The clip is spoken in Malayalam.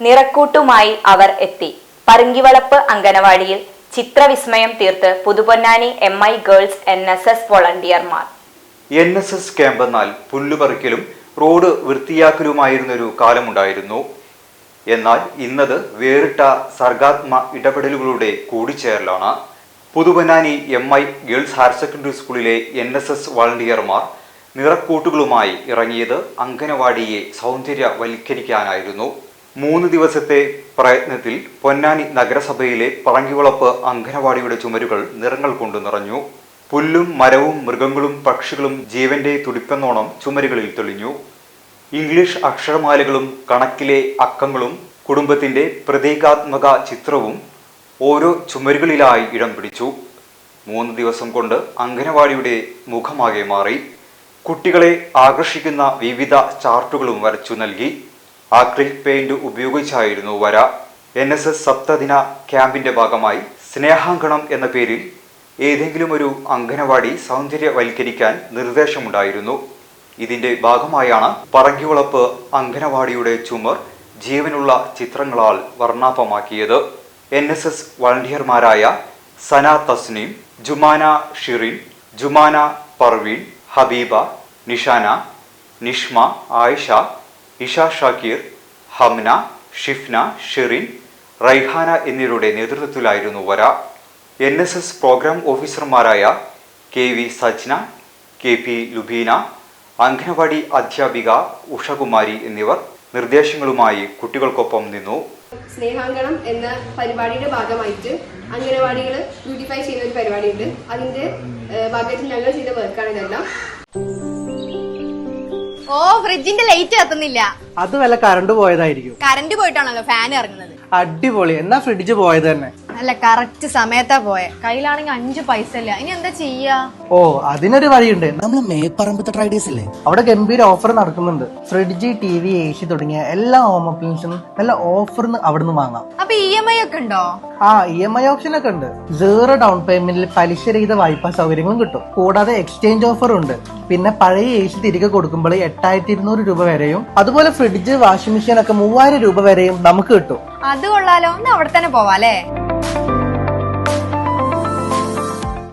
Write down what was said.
നിറക്കൂട്ടുമായി അവർ എത്തി. പറങ്കിവളപ്പ് അങ്കണവാടിയിൽ ചിത്രവിസ്മയം തീർത്ത് പുതുപൊന്നാനി MI ഗേൾസ് NSS വോളണ്ടിയർമാർ. NSS ക്യാമ്പെന്നാൽ പുല്ലുപറിക്കലും റോഡ് വൃത്തിയാക്കലുമായിരുന്നൊരു കാലമുണ്ടായിരുന്നു. എന്നാൽ ഇന്നത് വേറിട്ട സർഗാത്മ ഇടപെടലുകളുടെ കൂടിച്ചേരലാണ്. Puthuponnani MI girls higher secondary സ്കൂളിലെ NSS വോളണ്ടിയർമാർ നിറക്കൂട്ടുകളുമായി ഇറങ്ങിയത് അങ്കണവാടിയെ സൗന്ദര്യവൽക്കരിക്കാനായിരുന്നു. 3 ദിവസത്തെ പ്രയത്നത്തിൽ പൊന്നാനി നഗരസഭയിലെ പറങ്കിവളപ്പ് അങ്കണവാടിയുടെ ചുമരുകൾ നിറങ്ങൾ കൊണ്ട് നിറഞ്ഞു. പുല്ലും മരവും മൃഗങ്ങളും പക്ഷികളും ജീവന്റെ തുടിപ്പെന്നോണം ചുമരുകളിൽ തെളിഞ്ഞു. ഇംഗ്ലീഷ് അക്ഷരമാലകളും കണക്കിലെ അക്കങ്ങളും കുടുംബത്തിന്റെ പ്രതീകാത്മക ചിത്രവും ഓരോ ചുമരുകളിലായി ഇടം പിടിച്ചു. 3 ദിവസം കൊണ്ട് അങ്കണവാടിയുടെ മുഖമാകെ മാറി. കുട്ടികളെ ആകർഷിക്കുന്ന വിവിധ ചാർട്ടുകളും വരച്ചു നൽകി. ആക്രിലിക് പെയിന്റ് ഉപയോഗിച്ചായിരുന്നു വര. NSS സപ്തദിന ക്യാമ്പിന്റെ ഭാഗമായി സ്നേഹാങ്കണം എന്ന പേരിൽ ഏതെങ്കിലും ഒരു അങ്കണവാടി സൗന്ദര്യവൽക്കരിക്കാൻ നിർദ്ദേശമുണ്ടായിരുന്നു. ഇതിന്റെ ഭാഗമായാണ് പറങ്കിവളപ്പ് അങ്കണവാടിയുടെ ചുമർ ജീവനുള്ള ചിത്രങ്ങളാൽ വർണ്ണാഭമാക്കിയത്. NSS വോളണ്ടിയർമാരായ സന തസ്നീം, ജുമാന ഷിറിൻ, ജുമാന പർവീൻ, ഹബീബ, നിഷാന, നിഷ്മ, ആയിഷ, ഇഷ ഷാക്കീർ, ഹംന, ഷിഫ്ന, ഷിറിൻ, റൈഹാന എന്നിവരുടെ നേതൃത്വത്തിലായിരുന്നു വര. NSS പ്രോഗ്രാം ഓഫീസർമാരായ KV സജ്ന, KP ലുബീന, അങ്കണവാടി അധ്യാപിക ഉഷകുമാരി എന്നിവർ നിർദ്ദേശങ്ങളുമായി കുട്ടികൾക്കൊപ്പം നിന്നു. സ്നേഹാങ്കണം എന്ന പരിപാടിയുടെ ഭാഗമായിട്ട് അംഗനവാടികൾ ബ്യൂട്ടിഫൈ ചെയ്യുന്ന ഒരു പരിപാടിയുണ്ട്. അതിന്റെ ഭാഗമായിട്ട് ഞങ്ങൾ ചെയ്ത വർക്കാണ് ഇതെല്ലാം. ഓ, ഫ്രിഡ്ജിന്റെ ലൈറ്റ് കത്തുന്നില്ല. അത് വല്ല കറണ്ട് പോയതായിരിക്കും. കറണ്ട് പോയിട്ടാണല്ലോ ഫാൻ ഇറങ്ങുന്നത്. അടിപൊളി. എന്നാ ഫ്രിഡ്ജ് പോയത് തന്നെ. അല്ല, കറക്റ്റ് സമയത്താ പോയെ. കയ്യിലാണെങ്കിൽ 5 പൈസ ഇല്ല. ഇനി എന്താ ചെയ്യാ? ഓ, അതിനൊരു വഴിയുണ്ട്. നമ്മള് മേപ്പറമ്പത്തെ ട്രൈഡേഴ്സ് ഇല്ലേ, അവിടെ ഗംഭീര ഓഫർ നടക്കുന്നുണ്ട്. ഫ്രിഡ്ജ്, TV, AC തുടങ്ങിയ എല്ലാ ഹോം അപ്ലയൻസും നല്ല ഓഫറിന് അവിടുന്ന് വാങ്ങാം. അപ്പൊ EMI ഒക്കെ ഉണ്ടോ? ആ, EMI ഓപ്ഷൻ ഒക്കെ ഉണ്ട്. 0 ഡൗൺ പേയ്മെന്റിൽ പലിശരഹിത വായ്പാ സൗകര്യങ്ങളും കിട്ടും. കൂടാതെ എക്സ്ചേഞ്ച് ഓഫർ ഉണ്ട്. പിന്നെ പഴയ AC തിരികെ കൊടുക്കുമ്പോൾ 8200 രൂപ വരെയും, അതുപോലെ ഫ്രിഡ്ജ്, വാഷിംഗ് മെഷീൻ ഒക്കെ 3000 രൂപ വരെയും നമുക്ക് കിട്ടും. അത് കൊള്ളാലോ. ഒന്ന് അവിടെ തന്നെ പോവാല്ലേ?